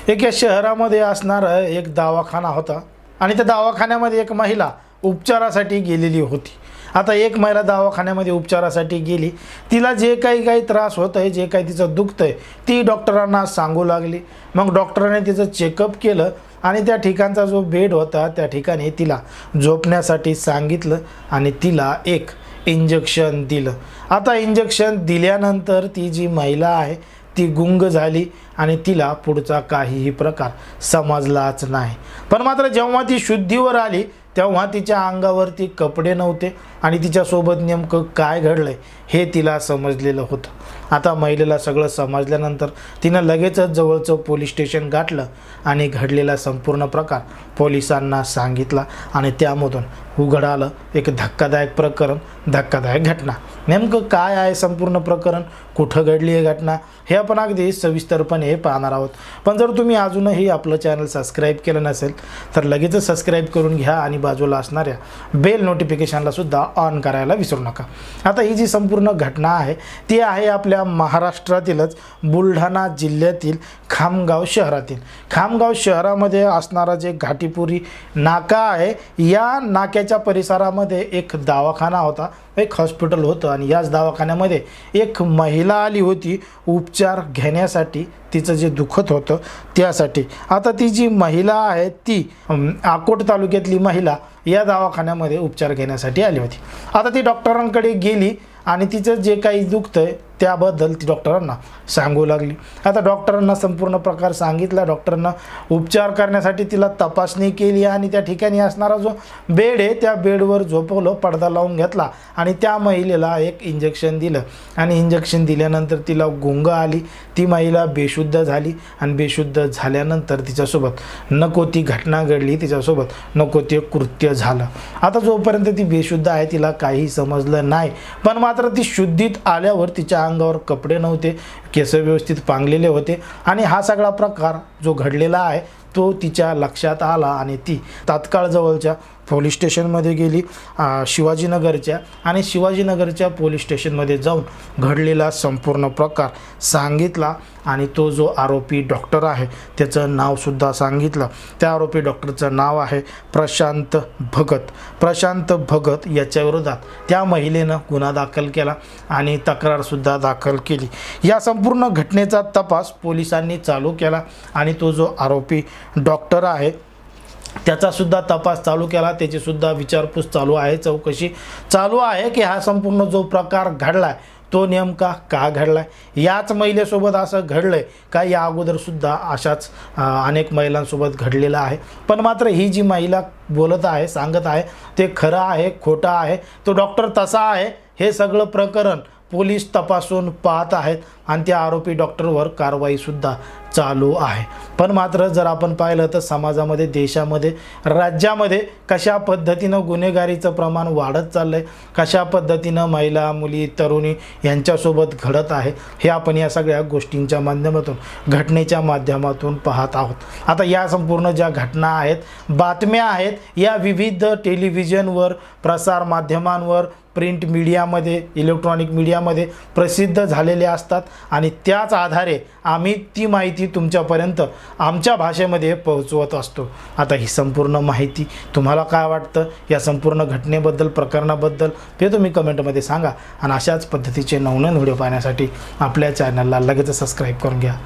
एका शहरामध्ये असणारा एक दवाखाना होता आणि त्या दवाखान्यामध्ये एक महिला उपचारासाठी गेलेली होती। आता एक महिला दवाखान्यामध्ये उपचारासाठी गेली, तिला जे काही त्रास होत आहे, जे काही तिचं दुखतंय ती डॉक्टरांना सांगू लागली। मग डॉक्टरांनी तिचं चेकअप केलं आणि त्या ठिकाणचा जो बेड होता त्या ठिकाणी तिला झोपण्यासाठी सांगितलं आणि तिला एक इंजेक्शन दिलं। आता इंजेक्शन दिल्यानंतर ती जी महिला आहे ती गुंग झाली आणि तिला पुढचा काहीही प्रकार समजलाच नाही। पण मात्र जेव्हा ती शुद्धीवर आली तेव्हा तिच्या अंगावरती कपडे नव्हते आणि तिच्यासोबत नेमकं काय घडलंय हे तिला समजलेलं होतं। आता महिलेला सगळं समजल्यानंतर तिनं लगेचच जवळचं पोलीस स्टेशन गाठलं आणि घडलेला संपूर्ण प्रकार पोलिसांना सांगितला आणि त्यामधून उघड आलं एक धक्कादायक प्रकरण, धक्कादायक घटना। नेमकं काय आहे संपूर्ण प्रकरण, कुठं घडली आहे घटना हे आपण अगदी सविस्तरपणे पाहणार आहोत। पण जर तुम्ही अजूनही आपलं चॅनल सबस्क्राईब केलं नसेल तर लगेचच सबस्क्राईब करून घ्या आणि बाजूला असणाऱ्या बेल नोटिफिकेशनला सुद्धा ऑन करायला विसरू नका। आता ही जी संपूर्ण घटना आहे ती आहे आपल्या महाराष्ट्रातीलच बुलढाणा जिल्ह्यातील खामगाव शहरातील। खामगाव शहरामध्ये असणारा जे घाटीपुरी नाका आहे, या नाक्याच्या परिसरामध्ये एक दवाखाना होता, एक हॉस्पिटल होतं आणि याच दवाखान्यामध्ये एक महिला आली होती उपचार घेण्यासाठी, तिचं जे दुखत होतं त्यासाठी। आता ती जी महिला आहे ती अकोट तालुक्यातली महिला या दवाखान्यामध्ये उपचार घेण्यासाठी आली होती। आता ती डॉक्टरांकडे गेली आणि तिचं जे काही दुखतंय त्याबद्दल ती डॉक्टरांना सांगू लागली। आता डॉक्टरांना संपूर्ण प्रकार सांगितला, डॉक्टरांना उपचार करण्यासाठी तिला तपासणी केली आणि त्या ठिकाणी असणारा जो बेड आहे त्या बेडवर झोपवलं, पडदा लावून घेतला आणि त्या महिलेला एक इंजेक्शन दिलं आणि इंजेक्शन दिल्यानंतर तिला गुंग आली, ती महिला बेशुद्ध झाली आणि बेशुद्ध झाल्यानंतर तिच्यासोबत नको ती घटना घडली, तिच्यासोबत नको ते कृत्य झालं। आता जोपर्यंत ती बेशुद्ध आहे तिला काही समजलं नाही, पण मात्र ती शुद्धीत आल्यावर तिच्या अंगावर कपडे नव्हते, केस व्यवस्थित पांगलेले होते आणि हा सगळा प्रकार जो घडलेला आहे तो तिच्या लक्षात आला आणि ती तात्काळ जवळच्या पोलीस स्टेशनमध्ये गेली शिवाजीनगरच्या, आणि शिवाजीनगरच्या पोलीस स्टेशनमध्ये जाऊन घडलेला संपूर्ण प्रकार सांगितला आणि तो जो आरोपी डॉक्टर आहे त्याचं नावसुद्धा सांगितलं। त्या आरोपी डॉक्टरचं नाव आहे प्रशांत भगत। प्रशांत भगत याच्या विरोधात त्या महिलेनं गुन्हा दाखल केला आणि तक्रारसुद्धा दाखल केली। या संपूर्ण घटनेचा तपास पोलिसांनी चालू केला आणि तो जो आरोपी डॉक्टर आहे त्याचा सुद्धा तपास चालू केला, त्याची सुद्धा विचारपूस चालू आहे, चौकशी चालू आहे की हा संपूर्ण जो प्रकार घडलाय तो नेमका का घडलाय, याच महिलेसोबत असं घडलंय का या अगोदर सुद्धा अशाच अनेक महिलांसोबत घडलेलं आहे। पण मात्र ही जी महिला बोलत आहे, सांगत आहे ते खरं आहे खोटं आहे, तो डॉक्टर तसा आहे, हे सगळं प्रकरण पोलीस तपासून पाहत आहेत आणि त्या आरोपी डॉक्टरवर कारवाईसुद्धा चालू आहे। पण मात्र जर आपण पाहिलं तर समाजामध्ये, देशामध्ये, राज्यामध्ये कशा पद्धतीनं गुन्हेगारीचं प्रमाण वाढत चाललं आहे, कशा पद्धतीनं महिला, मुली, तरुणी यांच्यासोबत घडत आहे हे आपण या सगळ्या गोष्टींच्या माध्यमातून, घटनेच्या माध्यमातून पाहत आहोत। आता या संपूर्ण ज्या घटना आहेत, बातम्या आहेत, या विविध टेलिव्हिजनवर, प्रसार माध्यमांवर, प्रिंट मीडियामध्ये, इलेक्ट्रॉनिक मीडियामध्ये प्रसिद्ध झालेले असतात आणि त्याच आधारे आम्ही ती माहिती तुमच्यापर्यंत आमच्या भाषेमध्ये पोहोचवत असतो। आता ही संपूर्ण माहिती तुम्हाला काय वाटतं या संपूर्ण घटनेबद्दल, प्रकरणाबद्दल ते तुम्ही कमेंटमध्ये सांगा आणि अशाच पद्धतीचे नवनवीन व्हिडिओ पाहण्यासाठी आपल्या चॅनलला लगेच सबस्क्राईब करून घ्या।